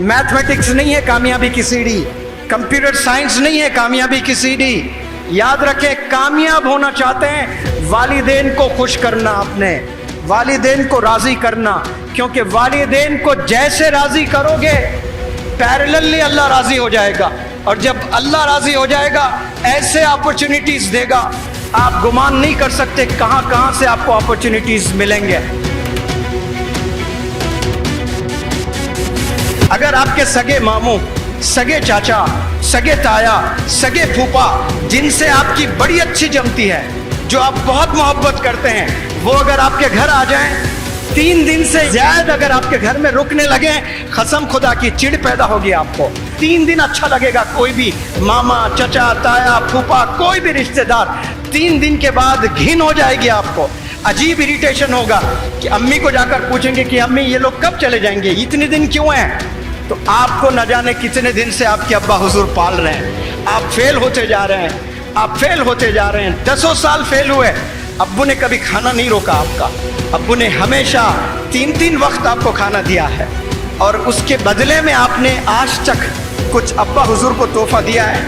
Mathematics نہیں ہے کامیابی کی سیڑھی, کمپیوٹر سائنس نہیں ہے کامیابی کی سیڑھی. یاد رکھیں, کامیاب ہونا چاہتے ہیں والدین کو خوش کرنا, اپنے والدین کو راضی کرنا, کیونکہ والدین کو جیسے راضی کرو گے پیرللی اللہ راضی ہو جائے گا, اور جب اللہ راضی ہو جائے گا ایسے اپرچونٹیز دے گا آپ گمان نہیں کر سکتے کہاں کہاں سے آپ کو اپرچونٹیز ملیں گے. اگر آپ کے سگے ماموں, سگے چاچا, سگے تایا, سگے پھوپا جن سے آپ کی بڑی اچھی جمتی ہے, جو آپ بہت محبت کرتے ہیں, وہ اگر آپ کے گھر آ جائیں 3 دن سے زیادہ اگر آپ کے گھر میں رکنے لگیں, قسم خدا کی چڑ پیدا ہوگی آپ کو. 3 دن اچھا لگے گا, کوئی بھی ماما, چچا, تایا, پھوپا, کوئی بھی رشتہ دار, 3 دن کے بعد گھن ہو جائے گی آپ کو, عجیب اریٹیشن ہوگا کہ امی کو جا کر پوچھیں گے کہ امی یہ لوگ کب چلے جائیں گے, اتنے دن کیوں ہیں؟ تو آپ کو نہ جانے کتنے دن سے آپ کے ابا حضور پال رہے ہیں, آپ فیل ہوتے جا رہے ہیں, آپ فیل ہوتے جا رہے ہیں. 10 سال فیل ہوئے, ابو نے کبھی کھانا نہیں روکا آپ کا, ابو نے ہمیشہ 3 وقت آپ کو کھانا دیا ہے, اور اس کے بدلے میں آپ نے آج تک کچھ ابا حضور کو تحفہ دیا ہے؟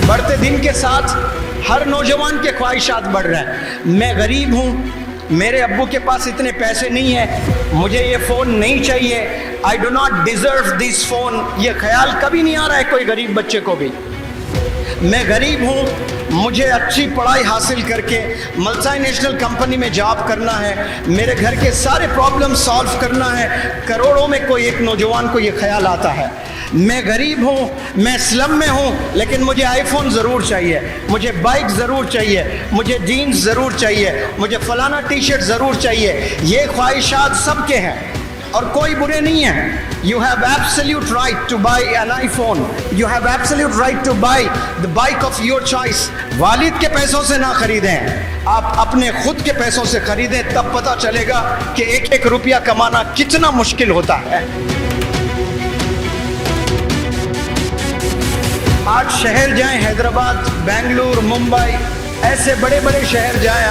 بڑھتے دن کے ساتھ ہر نوجوان کے خواہشات بڑھ رہے ہیں. میں غریب ہوں, میرے ابو کے پاس اتنے پیسے نہیں ہیں, مجھے یہ فون نہیں چاہیے, I do not deserve this phone. یہ خیال کبھی نہیں آ رہا ہے کوئی غریب بچے کو بھی. میں غریب ہوں, مجھے اچھی پڑھائی حاصل کر کے ملٹی نیشنل کمپنی میں جاب کرنا ہے, میرے گھر کے سارے پرابلم سالو کرنا ہے. کروڑوں میں کوئی ایک نوجوان کو یہ خیال آتا ہے. میں غریب ہوں, میں سلم میں ہوں, لیکن مجھے آئی فون ضرور چاہیے, مجھے بائک ضرور چاہیے, مجھے جینز ضرور چاہیے, مجھے فلانا ٹی شرٹ ضرور چاہیے. یہ خواہشات سب کے ہیں اور کوئی برے نہیں ہیں. You have absolute right to buy an iPhone. You have absolute right to buy the bike of your choice. والد کے پیسوں سے نہ خریدیں, آپ اپنے خود کے پیسوں سے خریدیں, تب پتہ چلے گا کہ ایک روپیہ کمانا کتنا مشکل ہوتا ہے. آج شہر جائیں, حیدرآباد, بنگلور, ممبئی, ایسے بڑے بڑے شہر جائیں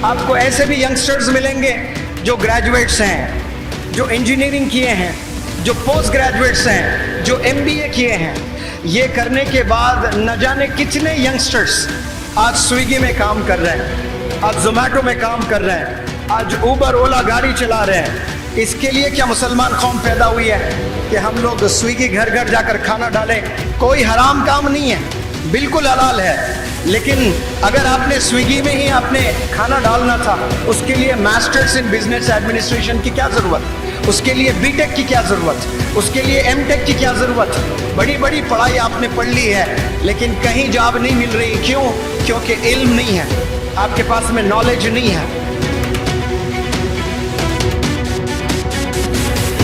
آپ کو ایسے بھی ینگسٹرز ملیں گے جو گریجویٹس ہیں, جو انجینئرنگ کیے ہیں, جو پوسٹ گریجویٹس ہیں, جو MBA کیے ہیں. یہ کرنے کے بعد نہ جانے کتنے ینگسٹرز آج سویگی میں کام کر رہے ہیں, آج زومیٹو میں کام کر رہے ہیں, آج اوبر اولا گاڑی چلا رہے ہیں. اس کے لیے کیا مسلمان قوم پیدا ہوئی ہے کہ ہم لوگ سویگی گھر گھر جا کر کھانا ڈالیں؟ کوئی حرام کام نہیں ہے, بالکل حلال ہے. لیکن اگر آپ نے سویگی میں ہی آپ نے کھانا ڈالنا تھا, اس کے لیے ماسٹرز ان بزنس ایڈمنسٹریشن کی کیا ضرورت, اس کے لیے B.Tech کی کیا ضرورت, اس کے لیے M.Tech کی کیا ضرورت؟ بڑی بڑی پڑھائی آپ نے پڑھ لی ہے لیکن کہیں جاب نہیں مل رہی. کیوں؟ کیونکہ علم نہیں ہے, آپ کے پاس میں نالج نہیں ہے.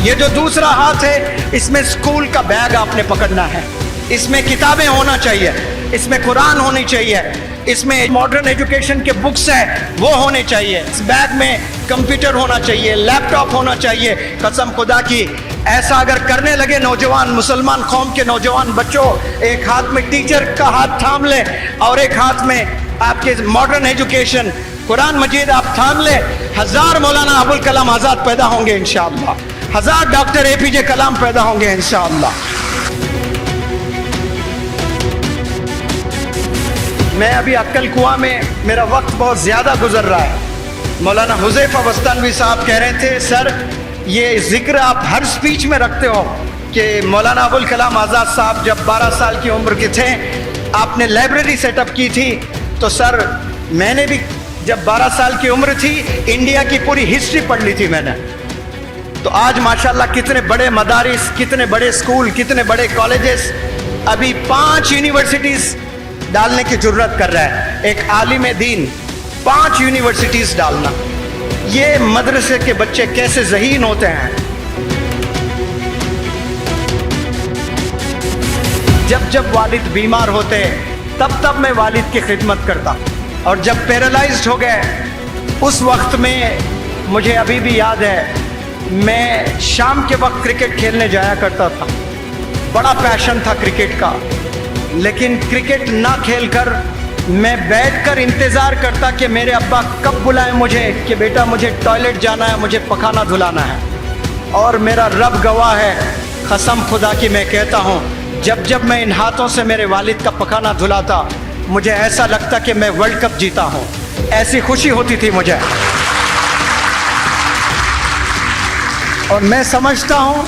یہ جو دوسرا ہاتھ ہے, اس میں اسکول کا بیگ آپ نے پکڑنا ہے, اس میں کتابیں ہونا چاہیے, اس میں قرآن ہونی چاہیے, اس میں ماڈرن ایجوکیشن کے بکس ہیں وہ ہونے چاہیے, اس بیگ میں کمپیوٹر ہونا چاہیے, لیپ ٹاپ ہونا چاہیے. قسم خدا کی ایسا اگر کرنے لگے نوجوان, مسلمان قوم کے نوجوان بچوں, ایک ہاتھ میں ٹیچر کا ہاتھ تھام لیں اور ایک ہاتھ میں آپ کے ماڈرن ایجوکیشن قرآن مجید آپ تھام لیں, 1000 مولانا ابوالکلام آزاد پیدا ہوں گے انشاءاللہ, 1000 ڈاکٹر APJ کلام پیدا ہوں گے انشاءاللہ. میں ابھی عقل کنواں میں, میرا وقت بہت زیادہ گزر رہا ہے. مولانا حذیفہ بستانوی صاحب کہہ رہے تھے, سر یہ ذکر آپ ہر سپیچ میں رکھتے ہو کہ مولانا ابوالکلام آزاد صاحب جب 12 سال کی عمر کے تھے آپ نے لائبریری سیٹ اپ کی تھی. تو سر میں نے بھی جب 12 سال کی عمر تھی انڈیا کی پوری ہسٹری پڑھ لی تھی میں نے. تو آج ماشاءاللہ کتنے بڑے مدارس, کتنے بڑے اسکول, کتنے بڑے کالجز, ابھی 5 یونیورسٹیز ڈالنے کی جرت کر رہا ہے. ایک عالم دین 5 یونیورسٹیز ڈالنا, یہ مدرسے کے بچے کیسے ذہین ہوتے ہیں. جب والد بیمار ہوتے تب میں والد کی خدمت کرتا, اور جب پیرالائزڈ ہو گئے اس وقت میں مجھے ابھی بھی یاد ہے میں شام کے وقت کرکٹ کھیلنے جایا کرتا تھا. بڑا پیشن تھا کرکٹ کا, لیکن کرکٹ نہ کھیل کر میں بیٹھ کر انتظار کرتا کہ میرے ابا کب بلائیں مجھے کہ بیٹا مجھے ٹوائلٹ جانا ہے, مجھے پخانہ دھلانا ہے. اور میرا رب گواہ ہے, قسم خدا کی میں کہتا ہوں, جب جب میں ان ہاتھوں سے میرے والد کا پخانہ دھلاتا مجھے ایسا لگتا کہ میں ورلڈ کپ جیتا ہوں, ایسی خوشی ہوتی تھی مجھے. اور میں سمجھتا ہوں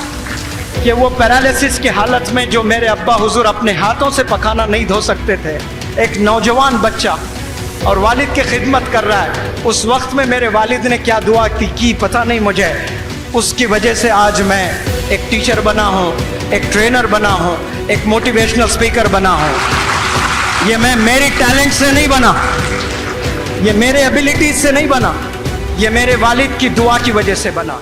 کہ وہ پیرالیسس کی حالت میں جو میرے ابا حضور اپنے ہاتھوں سے پخانہ نہیں دھو سکتے تھے, ایک نوجوان بچہ اور والد کی خدمت کر رہا ہے, اس وقت میں میرے والد نے کیا دعا کی پتہ نہیں مجھے, اس کی وجہ سے آج میں ایک ٹیچر بنا ہوں, ایک ٹرینر بنا ہوں, ایک موٹیویشنل اسپیکر بنا ہوں. یہ میں میری ٹیلنٹ سے نہیں بنا, یہ میرے ایبیلٹیز سے نہیں بنا, یہ میرے والد کی دعا کی وجہ سے بنا.